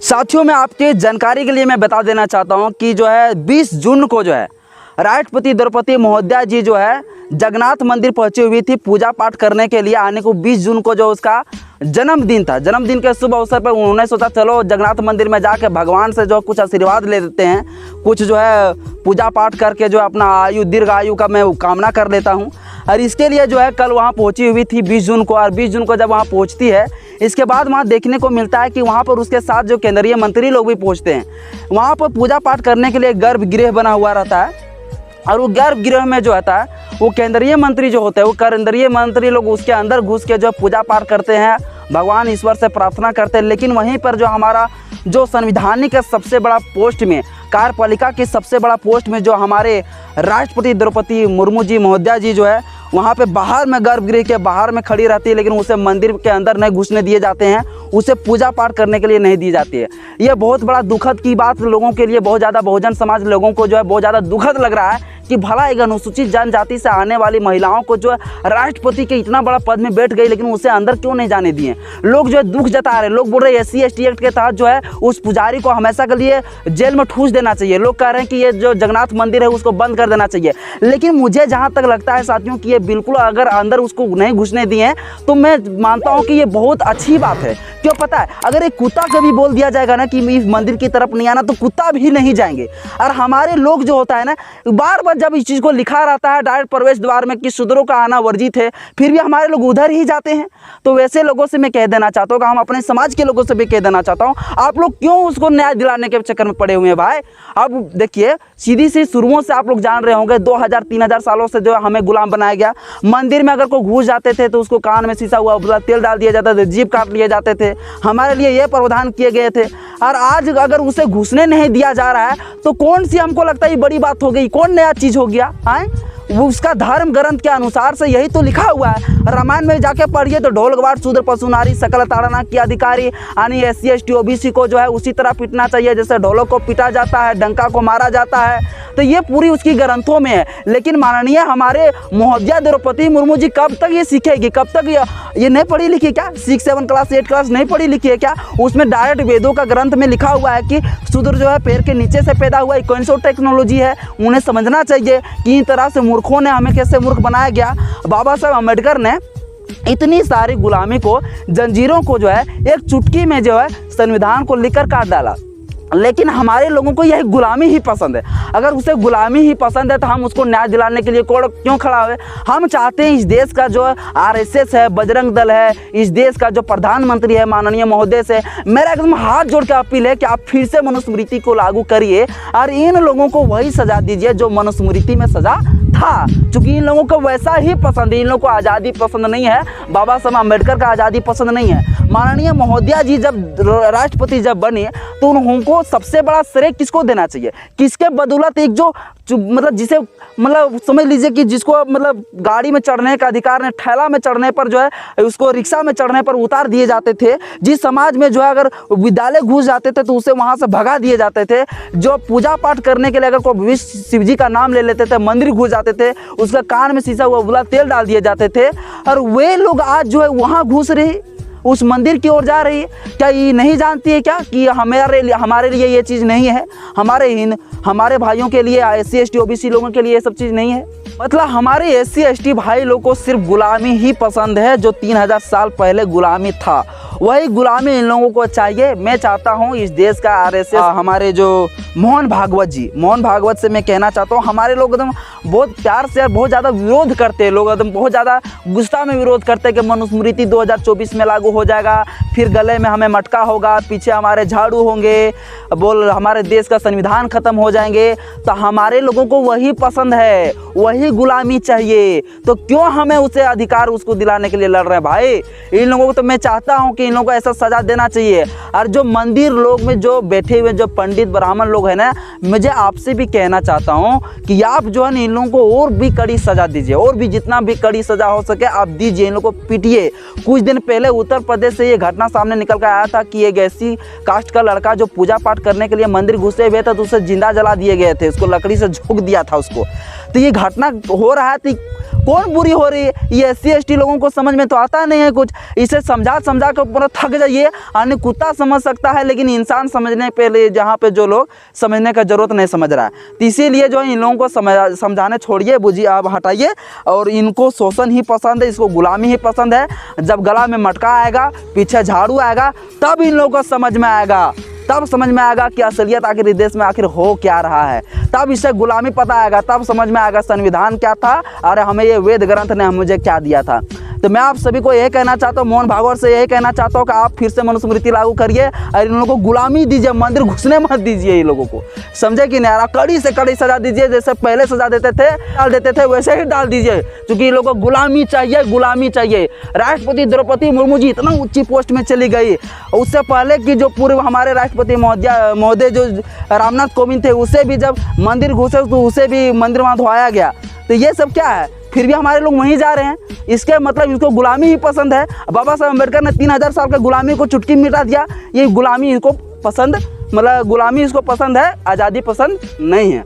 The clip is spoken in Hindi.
साथियों, मैं आपके जानकारी के लिए मैं बता देना चाहता हूं कि जो है 20 जून को जो है राष्ट्रपति द्रौपदी महोदया जी जो है जगन्नाथ मंदिर पहुंची हुई थी पूजा पाठ करने के लिए। आने को 20 जून को जो उसका जन्मदिन था। जन्मदिन के शुभ अवसर पर उन्होंने सोचा चलो जगन्नाथ मंदिर में जाके भगवान से जो कुछ आशीर्वाद ले लेते हैं, कुछ जो है पूजा पाठ करके जो अपना आयु दीर्घ आयु का मैं कामना कर लेता हूं। और इसके लिए जो है कल वहां पहुंची हुई थी 20 जून को। और 20 जून को जब वहां पहुंचती है, इसके बाद वहां देखने को मिलता है कि वहां पर उसके साथ जो केंद्रीय मंत्री लोग भी पहुंचते हैं। वहां पर पूजा पाठ करने के लिए गर्भगृह बना हुआ रहता है और वो गर्भगृह में जो होता है वो केंद्रीय मंत्री जो होते हैं, वो केंद्रीय मंत्री लोग उसके अंदर घुस के जो पूजा पाठ करते हैं, भगवान ईश्वर से प्रार्थना करते हैं। लेकिन वहीं पर जो हमारा जो संविधानिक सबसे बड़ा पोस्ट में, कार्यपालिका की सबसे बड़ा पोस्ट में जो हमारे राष्ट्रपति द्रौपदी मुर्मू जी महोदया जी जो है वहाँ पे बाहर में गर्भगृह के बाहर में खड़ी रहती है, लेकिन उसे मंदिर के अंदर नहीं घुसने दिए जाते हैं, उसे पूजा पाठ करने के लिए नहीं दी जाती है। ये बहुत बड़ा दुखद की बात लोगों के लिए, बहुत ज़्यादा बहुजन समाज लोगों को जो है बहुत ज़्यादा दुखद लग रहा है कि भला एक अनुसूचित जनजाति से आने वाली महिलाओं को जो है राष्ट्रपति के इतना बड़ा पद में बैठ गई, लेकिन उसे अंदर क्यों नहीं जाने दिए। लोग जो है दुख जता रहे हैं। लोग बोल रहे हैं SC/ST एक्ट के तहत जो है उस पुजारी को हमेशा के लिए जेल में ठूस देना चाहिए। लोग कह रहे हैं कि ये जो जगन्नाथ मंदिर है उसको बंद कर देना चाहिए। लेकिन मुझे जहाँ तक लगता है साथियों कि ये बिल्कुल अगर अंदर उसको नहीं घुसने दिए तो मैं मानता हूँ कि ये बहुत अच्छी बात है। क्यों पता है, अगर एक कुत्ता कभी बोल दिया जाएगा ना कि इस मंदिर की तरफ नहीं आना, तो कुत्ता भी नहीं जाएंगे। और हमारे लोग जो होता है ना, बार बार जब इस चीज़ को लिखा रहता है डायरेक्ट प्रवेश द्वार में कि शूद्रों का आना वर्जित है, फिर भी हमारे लोग उधर ही जाते हैं। तो वैसे लोगों से मैं कह देना चाहता हूँ कि हम अपने समाज के लोगों से भी कह देना चाहता हूँ, आप लोग क्यों उसको न्याय दिलाने के चक्कर में पड़े हुए हैं भाई। अब देखिए, सीधी सी शुरुओं से आप लोग जान रहे होंगे 2000-3000 सालों से जो हमें गुलाम बनाया गया। मंदिर में अगर कोई घुस जाते थे तो उसको कान में शीशा हुआ तेल डाल दिया जाता था, जीभ काट लिए जाते थे। हमारे लिए ये प्रावधान किए गए थे। और आज अगर उसे घुसने नहीं दिया जा रहा है तो कौन सी हमको लगता है ये बड़ी बात हो गई, कौन नया चीज़ हो गया है। वो उसका धर्म ग्रंथ के अनुसार से यही तो लिखा हुआ है। रामायण में जाके पढ़िए तो ढोल गवार शूद्र पशु नारी सकल ताड़ना की अधिकारी, यानी SC/ST OBC को जो है उसी तरह पीटना चाहिए जैसे ढोलों को पीटा जाता है, डंका को मारा जाता है। तो ये पूरी उसकी ग्रंथों में है। लेकिन माननीय हमारे महोदया द्रौपदी मुर्मू जी कब तक ये सीखेगी, कब तक ये नहीं पढ़ी लिखी क्या, 6, 7 क्लास 8 क्लास नहीं पढ़ी लिखी है क्या। उसमें डायरेक्ट वेदों का ग्रंथ में लिखा हुआ है कि शूद्र जो है पैर के नीचे से पैदा हुआ। कौन सी टेक्नोलॉजी है, उन्हें समझना चाहिए कि इन तरह से मूर्खों ने हमें कैसे मूर्ख बनाया गया। बाबा साहब अम्बेडकर ने इतनी सारी गुलामी को, जंजीरों को जो है एक चुटकी में जो है संविधान को लिखकर काट डाला। लेकिन हमारे लोगों को यही गुलामी ही पसंद है। अगर उसे गुलामी ही पसंद है तो हम उसको न्याय दिलाने के लिए क्यों खड़ा हुए। हम चाहते हैं इस देश का जो RSS है, बजरंग दल है, इस देश का जो प्रधानमंत्री है माननीय महोदय से मेरा एकदम हाथ जोड़ के अपील है कि आप फिर से मनुस्मृति को लागू करिए और इन लोगों को वही सजा दीजिए जो मनुस्मृति में सजा था। चूंकि इन लोगों को वैसा ही पसंद है, इन लोगों को आज़ादी पसंद नहीं है, बाबा साहब अम्बेडकर का आज़ादी पसंद नहीं है। माननीय महोदया जी जब राष्ट्रपति जब बने तो उनको सबसे बड़ा श्रेय किसको देना चाहिए, किसके बदौलत एक जो मतलब जिसे मतलब समझ लीजिए कि जिसको मतलब गाड़ी में चढ़ने का अधिकार नहीं, ठेला में चढ़ने पर जो है उसको रिक्शा में चढ़ने पर उतार दिए जाते थे। जिस समाज में जो है अगर विद्यालय घुस जाते थे तो उसे वहाँ से भगा दिए जाते थे। जो पूजा पाठ करने के लिए अगर कोई शिव जी का नाम ले लेते थे, मंदिर घुस जाते थे, उसका कान में शीशा हुआ उबला तेल डाल दिए जाते थे। और वे लोग आज जो है वहाँ घुस रहे, उस मंदिर की ओर जा रही है। क्या ये नहीं जानती है क्या कि हमारे लिए ये चीज़ नहीं है, हमारे भाइयों के लिए, SC/ST OBC लोगों के लिए ये सब चीज़ नहीं है। मतलब हमारे SC/ST भाई लोगों को सिर्फ गुलामी ही पसंद है। जो 3000 साल पहले गुलामी था वही गुलामी इन लोगों को चाहिए। मैं चाहता हूँ इस देश का RSS हमारे जो मोहन भागवत से मैं कहना चाहता हूँ, हमारे लोग एकदम बहुत प्यार से बहुत ज़्यादा विरोध करते हैं। लोग एकदम बहुत ज़्यादा गुस्सा में विरोध करते हैं कि मनुस्मृति 2024 में लागू हो जाएगा, फिर गले में हमें मटका होगा, पीछे हमारे झाड़ू होंगे, हमारे देश का संविधान खत्म हो जाएंगे। तो हमारे लोगों को वही पसंद है, वही गुलामी चाहिए। तो क्यों हमें उसे अधिकार उसको दिलाने के लिए लड़ रहे हैं भाई। इन लोगों को तो मैं चाहता हूँ कि इन लोगों को ऐसा सजा देना चाहिए। और जो मंदिर लोग में जो बैठे हुए जो पंडित ब्राह्मण लोग हैं ना, मुझे आपसे भी कहना चाहता हूँ कि आप जो है ना इन लोगों को और भी कड़ी सजा दीजिए, और भी जितना भी कड़ी सजा हो सके आप दीजिए, इन लोगों को पीटिए। कुछ दिन पहले उत्तर प्रदेश से ये घटना सामने निकल कर आया था कि एक SC कास्ट का लड़का जो पूजा पाठ करने के लिए मंदिर घुसे हुए था तो उसे जिंदा जला दिए गए थे, उसको लकड़ी से झोंक दिया था उसको। तो ये घटना हो रहा है तो कौन बुरी हो रही है? ये SC ST लोगों को समझ में तो आता नहीं है कुछ। इसे समझा के पूरा थक जाइए। अन्य कुत्ता समझ सकता है, लेकिन इंसान समझने पे लिए जहाँ पे जो लोग समझने का ज़रूरत नहीं समझ रहा है। तो इसीलिए जो है इन लोगों को समझाने छोड़िए, बुझिए, आप हटाइए। और इनको शोषण ही पसंद है, इसको गुलामी ही पसंद है। जब गला में मटका आएगा, पीछे झाड़ू आएगा, तब इन लोगों को समझ में आएगा, तब समझ में आएगा कि असलियत आखिर इस देश में आखिर हो क्या रहा है। तब इससे गुलामी पता आएगा, तब समझ में आएगा संविधान क्या था और हमें ये वेद ग्रंथ ने मुझे क्या दिया था। तो मैं आप सभी को यही कहना चाहता हूँ, मोहन भागवत से यही कहना चाहता हूँ कि आप फिर से मनुस्मृति लागू करिए और इन लोगों को गुलामी दीजिए, मंदिर घुसने मत दीजिए। इन लोगों को समझे कि नहीं? कड़ी से कड़ी सजा दीजिए, जैसे पहले सजा देते थे, डाल देते थे, वैसे ही डाल दीजिए, क्योंकि इन लोगों को गुलामी चाहिए, गुलामी चाहिए। राष्ट्रपति द्रौपदी मुर्मू जी इतना ऊंची पोस्ट में चली गई, उससे पहले कि जो पूर्व हमारे राष्ट्रपति महोदय जो रामनाथ कोविंद थे, उसे भी जब मंदिर घुसे तो उसे भी मंदिर वहाँ धोया गया। तो ये सब क्या है? फिर भी हमारे लोग वहीं जा रहे हैं। इसके मतलब इसको गुलामी ही पसंद है। बाबा साहब अम्बेडकर ने 3000 साल का गुलामी को चुटकी मिटा दिया। ये गुलामी इसको पसंद, मतलब गुलामी इसको पसंद है, आज़ादी पसंद नहीं है।